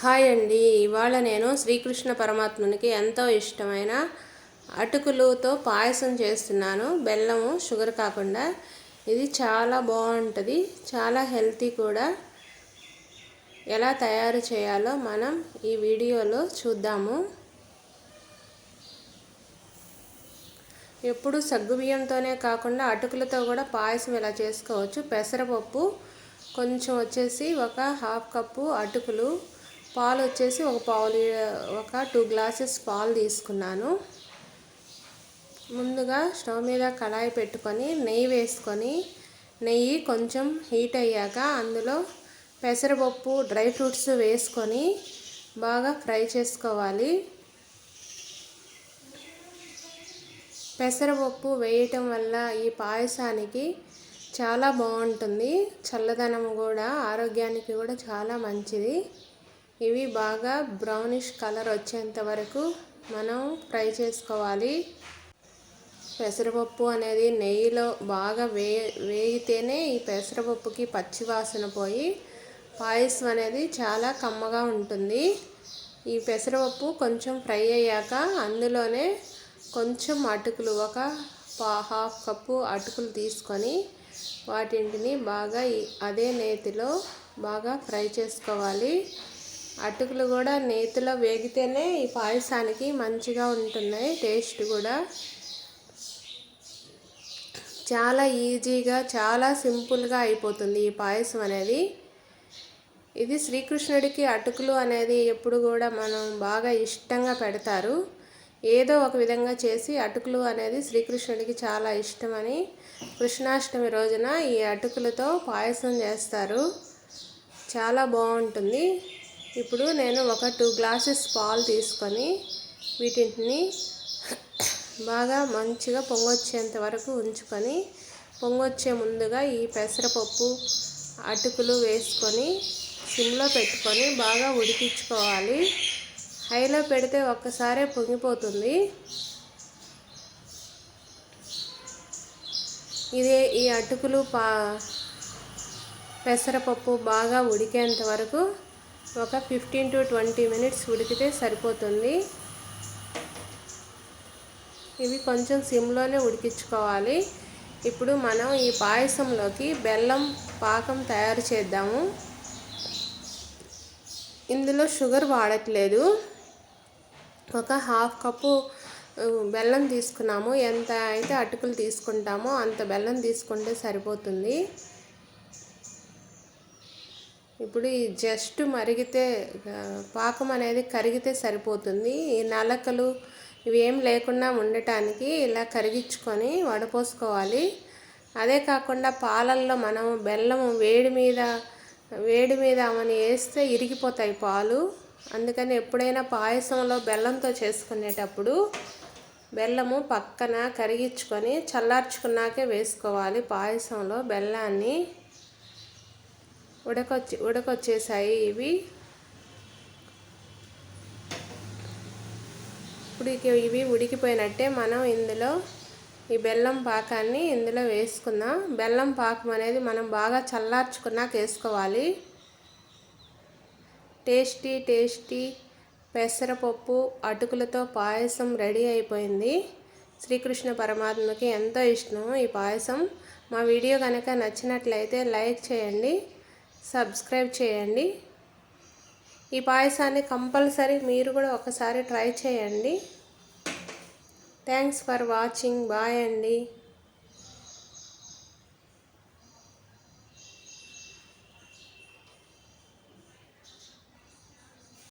Hi అండి. ఇవాళ నేను శ్రీకృష్ణ పరమాత్మునికి ఎంతో ఇష్టమైన అటుకులతో పాయసం చేస్తున్నాను. బెల్లము షుగర్ కాకుండా. ఇది చాలా బాగుంటుంది, చాలా హెల్తీ కూడా. ఎలా తయారు చేయాలో మనం ఈ వీడియోలో చూద్దాము. ఎప్పుడు సగ్గుబియ్యంతోనే కాకుండా అటుకులతో కూడా పాయసం ఇలా చేసుకోవచ్చు. పెసరపప్పు కొంచెం వచ్చేసి ఒక హాఫ్ కప్పు, అటుకులు, పాలు వచ్చేసి ఒక 2 గ్లాసెస్ పాలు తీసుకున్నాను. ముందుగా స్టవ్ మీద కళాయి పెట్టుకొని నెయ్యి వేసుకొని, నెయ్యి కొంచెం హీట్ అయ్యాక అందులో పెసరపప్పు, డ్రై ఫ్రూట్స్ వేసుకొని బాగా ఫ్రై చేసుకోవాలి. పెసరపప్పు వేయటం వల్ల ఈ పాయసానికి చాలా బాగుంటుంది. చల్లదనం కూడా, ఆరోగ్యానికి కూడా చాలా మంచిది. ఇవి బాగా బ్రౌనిష్ కలర్ వచ్చేంత వరకు మనం ఫ్రై చేసుకోవాలి. పెసరపప్పు అనేది నెయ్యిలో బాగా వేగితేనే ఈ పెసరపప్పుకి పచ్చివాసన పోయి పాయసం అనేది చాలా కమ్మగా ఉంటుంది. ఈ పెసరపప్పు కొంచెం ఫ్రై అయ్యాక అందులోనే కొంచెం అటుకులు, ఒక హాఫ్ కప్పు అటుకులు తీసుకొని వాటిని బాగా అదే నేతిలో బాగా ఫ్రై చేసుకోవాలి. అటుకులు కూడా నేతిలో వేగితేనే ఈ పాయసానికి మంచిగా ఉంటున్నాయి. టేస్ట్ కూడా చాలా ఈజీగా, చాలా సింపుల్గా అయిపోతుంది ఈ పాయసం అనేది. ఇది శ్రీకృష్ణుడికి అటుకులు అనేది ఎప్పుడు కూడా మనం బాగా ఇష్టంగా పెడతారు. ఏదో ఒక విధంగా చేసి అటుకులు అనేది శ్రీకృష్ణుడికి చాలా ఇష్టమని కృష్ణాష్టమి రోజున ఈ అటుకులతో పాయసం చేస్తారు. చాలా బాగుంటుంది. ఇప్పుడు నేను ఒక 2 గ్లాసెస్ పాలు తీసుకొని వీటిని బాగా మంచిగా పొంగొచ్చేంత వరకు ఉంచుకొని, పొంగొచ్చే ముందుగా ఈ పెసరపప్పు, అటుకులు వేసుకొని సిమ్లో పెట్టుకొని బాగా ఉడికించుకోవాలి. హైలో పెడితే ఒక్కసారే పొంగిపోతుంది. ఈ అటుకులు పెసరపప్పు బాగా ఉడికేంత వరకు ఒక 15 to 20 మినిట్స్ ఉడికితే సరిపోతుంది. ఇవి కొంచెం సిమ్లోనే ఉడికించుకోవాలి. ఇప్పుడు మనం ఈ పాయసంలోకి బెల్లం పాకం తయారు చేద్దాము. ఇందులో షుగర్ వాడట్లేదు. ఒక హాఫ్ కప్పు బెల్లం తీసుకున్నాము. ఎంత అయితే అటుకులు తీసుకుంటామో అంత బెల్లం తీసుకుంటే సరిపోతుంది. ఇప్పుడు ఈ జస్ట్ మరిగితే, పాకం అనేది కరిగితే సరిపోతుంది. ఈ నలకలు ఇవి ఏం లేకుండా ఉండటానికి ఇలా కరిగించుకొని వడపోసుకోవాలి. అదే కాకుండా పాలల్లో మనం బెల్లము వేడి మీద అవన్నీ వేస్తే ఇరిగిపోతాయి పాలు. అందుకని ఎప్పుడైనా పాయసంలో బెల్లంతో చేసుకునేటప్పుడు బెల్లము పక్కన కరిగించుకొని చల్లార్చుకున్నాకే వేసుకోవాలి. పాయసంలో బెల్లాన్ని ఉడకొచ్చేసాయి ఇవి. ఇప్పుడు ఇవి ఉడికిపోయినట్టే. మనం ఇందులో ఈ బెల్లం పాకాన్ని ఇందులో వేసుకుందాం. బెల్లం పాకం అనేది మనం బాగా చల్లార్చుకున్నాక వేసుకోవాలి. టేస్టీ పెసరపప్పు, అటుకులతో పాయసం రెడీ అయిపోయింది. శ్రీకృష్ణ పరమాత్మకి ఎంతో ఇష్టం ఈ పాయసం. మా వీడియో కనుక నచ్చినట్లయితే లైక్ చేయండి, సబ్స్క్రైబ్ చేయండి. ఈ పాయసాన్ని కంపల్సరీ మీరు కూడా ఒకసారి ట్రై చేయండి. Thanks for watching. బాయ్ అండి.